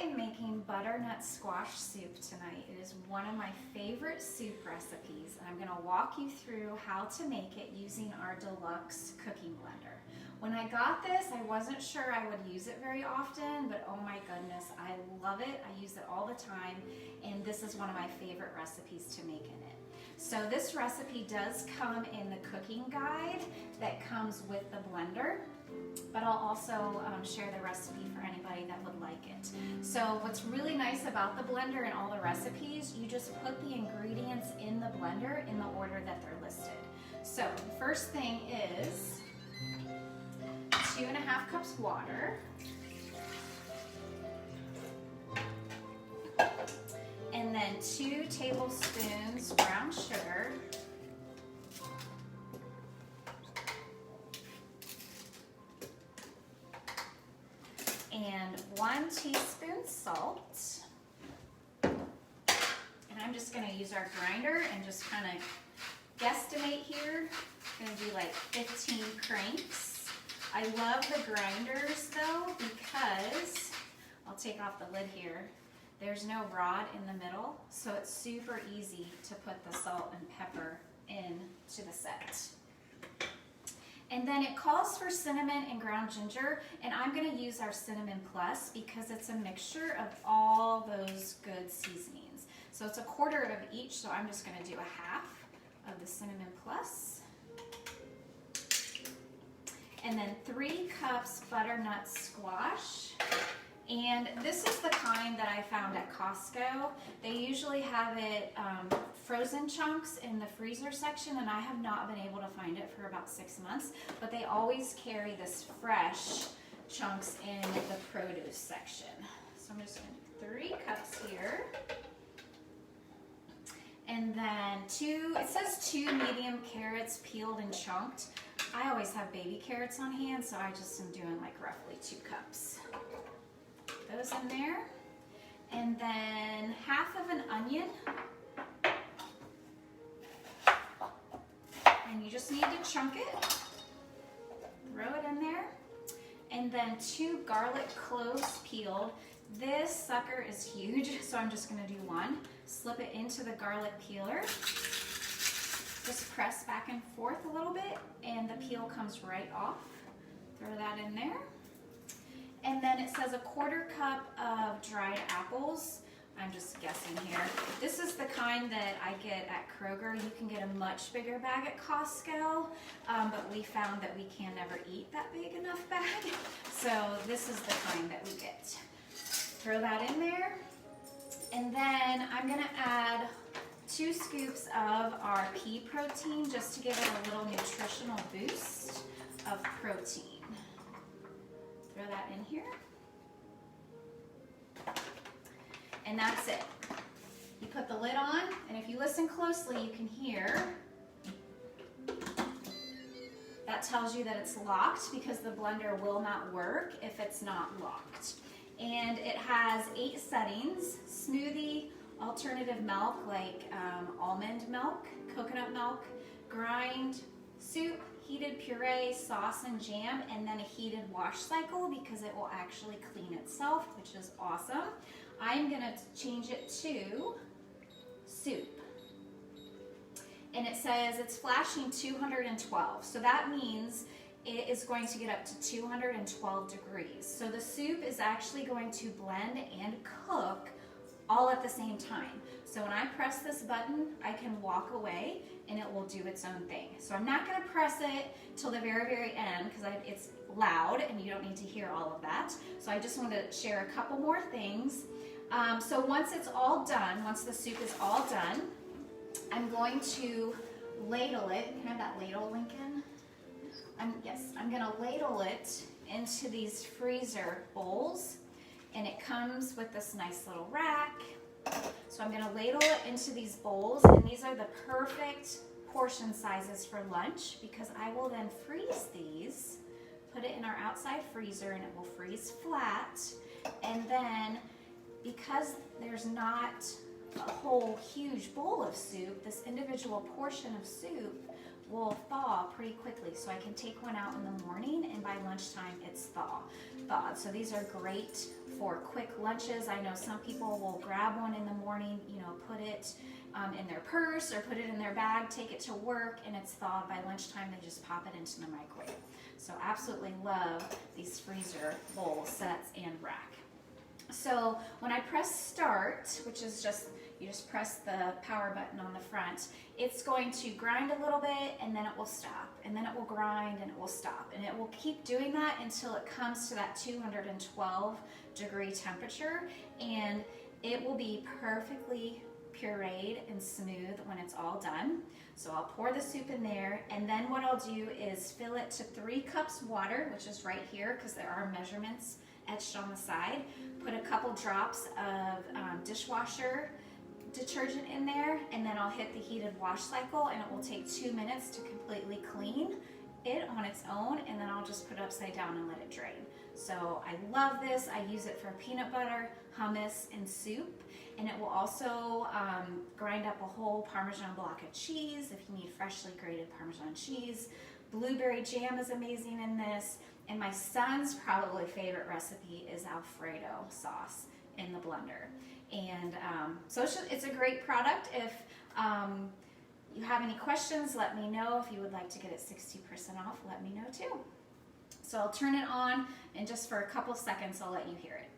am making butternut squash soup tonight. It is one of my favorite soup recipes, and I'm going to walk you through how to make it using our deluxe cooking blender. When I got this, I wasn't sure I would use it very often, but oh my goodness, I love it. I use it all the time, and this is one of my favorite recipes to make in it. So this recipe does come in the cooking guide that comes with the blender, but I'll also share the recipe for anybody that would like it. So what's really nice about the blender and all the recipes, you just put the ingredients in the blender in the order that they're listed. So the first thing is 2.5 cups water, and then 2 tablespoons brown sugar, and 1 teaspoon salt. And I'm just going to use our grinder and just kind of guesstimate here. I'm going to do like 15 cranks. I love the grinders though because, I'll take off the lid here, there's no rod in the middle, so it's super easy to put the salt and pepper into the set. And then it calls for cinnamon and ground ginger, and I'm going to use our Cinnamon Plus because it's a mixture of all those good seasonings. So it's 1/4 of each, so I'm just going to do 1/2 of the Cinnamon Plus. And then 3 cups butternut squash. And this is the kind that I found at Costco. They usually have it frozen chunks in the freezer section, and I have not been able to find it for about 6 months, but they always carry this fresh chunks in the produce section. So I'm just going to do 3 cups here. And then it says 2 medium carrots peeled and chunked. I always have baby carrots on hand, so I just am doing like roughly 2 cups. Those in there. And then 1/2 of an onion. And you just need to chunk it. Throw it in there. And then 2 garlic cloves peeled. This sucker is huge, so I'm just going to do 1. Slip it into the garlic peeler. Just press back and forth a little bit, and the peel comes right off. Throw that in there. And then it says 1/4 cup of dried apples. I'm just guessing here. This is the kind that I get at Kroger. You can get a much bigger bag at Costco, but we found that we can never eat that big enough bag. So this is the kind that we get. Throw that in there. And then I'm gonna add 2 scoops of our pea protein just to give it a little nutritional boost of protein. Throw that in here. And that's it. You put the lid on, and if you listen closely, you can hear that tells you that it's locked because the blender will not work if it's not locked. And it has 8 settings: smoothie, alternative milk like almond milk, coconut milk, grind, soup, heated puree, sauce and jam, and then a heated wash cycle because it will actually clean itself, which is awesome. I'm gonna change it to soup. And it says it's flashing 212, so that means it is going to get up to 212 degrees. So the soup is actually going to blend and cook all at the same time. So when I press this button, I can walk away and it will do its own thing. So I'm not gonna press it till the very, very end because it's loud and you don't need to hear all of that. So I just want to share a couple more things. So once it's all done, once the soup is all done, I'm going to ladle it. Can I have that ladle, Lincoln? I'm gonna ladle it into these freezer bowls, and it comes with this nice little rack. So I'm gonna ladle it into these bowls, and these are the perfect portion sizes for lunch because I will then freeze these, put it in our outside freezer, and it will freeze flat. And then because there's not a whole huge bowl of soup, this individual portion of soup will thaw pretty quickly. So I can take one out in the morning and by lunchtime it's thawed. So these are great for quick lunches. I know some people will grab one in the morning, you know, put it in their purse or put it in their bag, take it to work, and it's thawed. By lunchtime they just pop it into the microwave. So absolutely love these freezer bowl sets and rack. So when I press start, which is just, you just press the power button on the front, it's going to grind a little bit and then it will stop, and then it will grind and it will stop, and it will keep doing that until it comes to that 212-degree temperature, and it will be perfectly pureed and smooth when it's all done. So I'll pour the soup in there, and then what I'll do is fill it to 3 cups water, which is right here because there are measurements etched on the side. Put a couple drops of dishwasher detergent in there, and then I'll hit the heated wash cycle, and it will take 2 minutes to completely clean it on its own, and then I'll just put it upside down and let it drain. So I love this. I use it for peanut butter, hummus, and soup, and it will also grind up a whole Parmesan block of cheese if you need freshly grated Parmesan cheese. Blueberry jam is amazing in this, and my son's probably favorite recipe is Alfredo sauce in the blender. And so it's a great product. If you have any questions, let me know. If you would like to get it 60% off, let me know too. So I'll turn it on, and just for a couple seconds, I'll let you hear it.